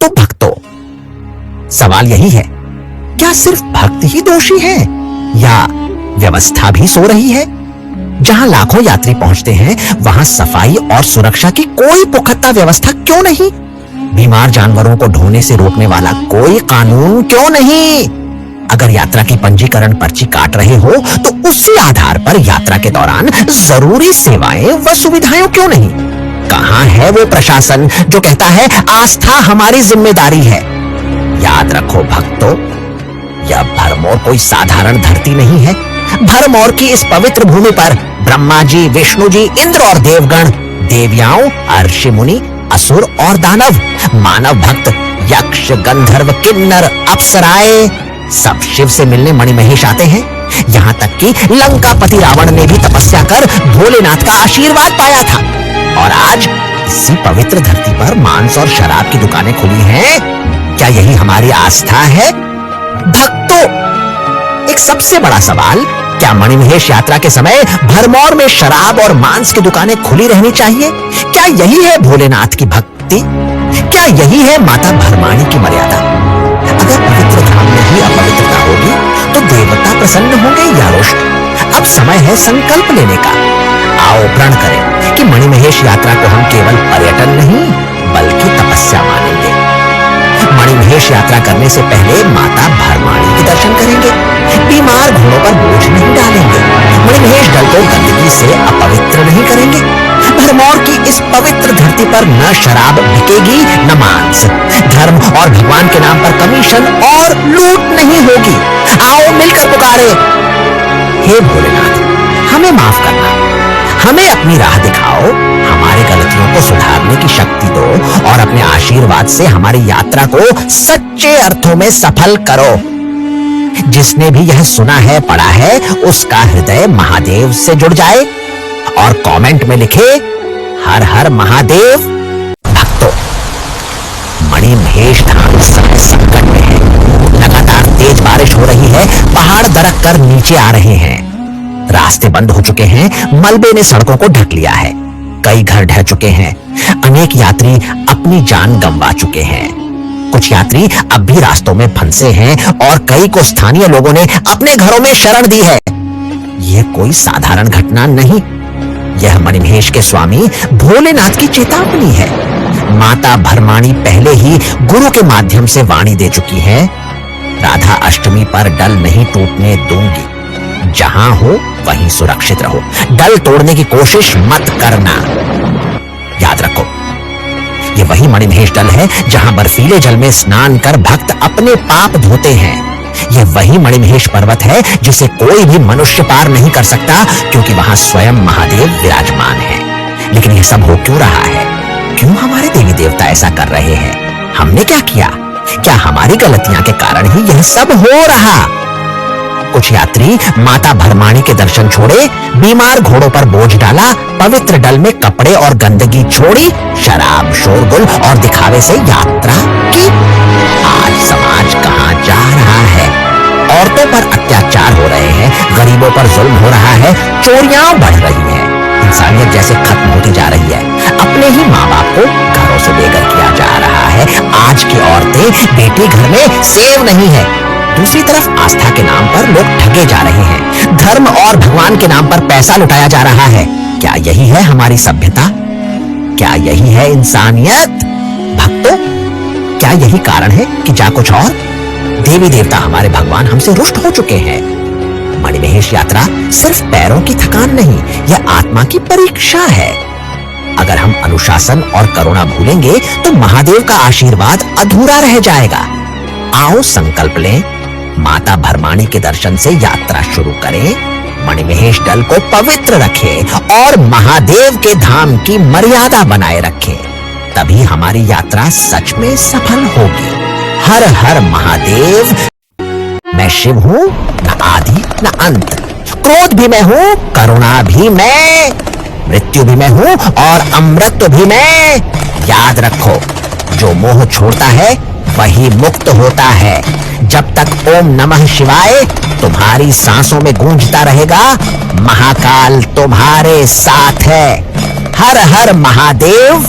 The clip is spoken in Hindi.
तो भक्तों, सवाल यही है, क्या सिर्फ भक्त ही दोषी है या व्यवस्था भी सो रही है? जहां लाखों यात्री पहुंचते हैं, वहां सफाई और सुरक्षा की कोई पुख्ता व्यवस्था क्यों नहीं? बीमार जानवरों को ढोने से रोकने वाला कोई कानून क्यों नहीं? अगर यात्रा की पंजीकरण पर्ची काट रहे हो तो उसी आधार पर यात्रा के दौरान जरूरी सेवाएं व सुविधाएं क्यों नहीं? कहां है वो प्रशासन जो कहता है आस्था हमारी जिम्मेदारी है? याद रखो भक्तों, यह भरमौर कोई साधारण धरती नहीं है। भरमौर की इस पवित्र भूमि पर ब्रह्मा जी, विष्णु जी, इंद्र और देवगण, देवयाओं, ऋषि मुनि, असुर और दानव, मानव भक्त, यक्ष, गंधर्व, किन्नर, अप्सराएं सब शिव से मिलने मणिमहेश आते हैं। यहां तक कि लंकापति रावण ने भी तपस्या कर भोलेनाथ का आशीर्वाद पाया था। और आज इसी पवित्र धरती पर मांस और शराब की दुकानें खुली हैं। क्या यही हमारी आस्था है? भक्तों, एक सबसे बड़ा सवाल, क्या मणिमहेश यात्रा के समय भरमौर में शराब और मांस की दुकानें खुली रहनी चाहिए? क्या यही है भोलेनाथ की भक्ति? क्या यही है माता भरमाणी की मर्यादा? अगर पवित्र धाम में ही अपवित्रता होगी तो देवता प्रसन्न होंगे या रुष्ट? अब समय है संकल्प लेने का। आओ प्रण करें कि मणिमहेश यात्रा को हम केवल पर्यटन नहीं बल्कि तपस्या मानेंगे। मणिमहेश यात्रा करने से पहले माता भरमाणी के दर्शन करेंगे। बीमार घोड़ों पर बोझ नहीं डालेंगे। मणिमहेश दल को गंदगी से अपवित्र नहीं करेंगे। भरमौर की इस पवित्र धरती पर न शराब बिकेगी न मांस। धर्म और भगवान के नाम पर कमीशन और लूट नहीं होगी। आओ मिलकर पुकारे, हे भोलेनाथ, हमें माफ करना, हमें अपनी राह दिखाओ, हमारी गलतियों को सुधारने की शक्ति दो और अपने आशीर्वाद से हमारी यात्रा को सच्चे अर्थों में सफल करो। जिसने भी यह सुना है, पढ़ा है, उसका हृदय महादेव से जुड़ जाए और कमेंट में लिखे हर हर महादेव। भक्तों, मणिमहेश धाम इस समय संकट में है। लगातार तेज बारिश हो रही है, पहाड़ दरक कर नीचे आ रहे हैं, रास्ते बंद हो चुके हैं, मलबे ने सड़कों को ढक लिया है, कई घर ढह चुके हैं, अनेक यात्री अपनी जान गंवा चुके हैं। कुछ यात्री अब भी रास्तों में फंसे हैं और कई को स्थानीय लोगों ने अपने घरों में शरण दी है। यह कोई साधारण घटना नहीं, यह मणिमहेश के स्वामी भोलेनाथ की चेतावनी है। माता भरमाणी पहले ही गुरु के माध्यम से वाणी दे चुकी है, राधा अष्टमी पर डल नहीं टूटने दूंगी। जहां हो वहीं सुरक्षित रहो, डल तोड़ने की कोशिश मत करना। याद रखो, ये वही मणिमहेश डल है जहां बर्फीले जल में स्नान कर भक्त अपने पाप धोते हैं। यह वही मणिमहेश पर्वत है जिसे कोई भी मनुष्य पार नहीं कर सकता, क्योंकि वहां स्वयं महादेव विराजमान है। लेकिन यह सब हो क्यों रहा है? क्यों हमारे देवी देवता ऐसा कर रहे हैं? हमने क्या किया? क्या हमारी गलतियां के कारण ही यह सब हो रहा? कुछ यात्री माता भरमाणी के दर्शन छोड़े, बीमार घोड़ों पर बोझ डाला, पवित्र डल में कपड़े और गंदगी छोड़ी, शराब, शोरगुल और दिखावे से यात्रा की। आज समाज कहां जा रहा है? औरतों पर अत्याचार हो रहे हैं, गरीबों पर जुल्म हो रहा है, चोरियां बढ़ रही हैं, इंसानियत जैसे खत्म होती जा रही है। अपने ही माँ बाप को घरों से बेघर किया जा रहा है। आज की औरतें बेटी घर में सेव नहीं है। दूसरी तरफ आस्था के नाम पर लोग ठगे जा रहे हैं। धर्म और भगवान के नाम पर पैसा लुटाया जा रहा है। क्या यही है हमारी सभ्यता? क्या यही है इंसानियत? भक्तों, क्या यही कारण है कि जा कुछ और? देवी देवता हमारे भगवान हमसे रुष्ट हो चुके हैं। मणिमहेश यात्रा सिर्फ पैरों की थकान नहीं, यह आत्मा की परीक्षा है। अगर हम अनुशासन और करुणा भूलेंगे तो महादेव का आशीर्वाद अधूरा रह जाएगा। आओ संकल्प लें, माता भरमाणी के दर्शन से यात्रा शुरू करें, मणिमहेश डल को पवित्र रखें और महादेव के धाम की मर्यादा बनाए रखें। तभी हमारी यात्रा सच में सफल होगी। हर हर महादेव। मैं शिव हूं, न आदि न अंत। क्रोध भी मैं हूं, करुणा भी मैं, मृत्यु भी मैं हूं और अमृत भी मैं। याद रखो, जो मोह छोड़ता है वही मुक्त होता है। जब तक ओम नमः शिवाय तुम्हारी सांसों में गूंजता रहेगा, महाकाल तुम्हारे साथ है। हर हर महादेव।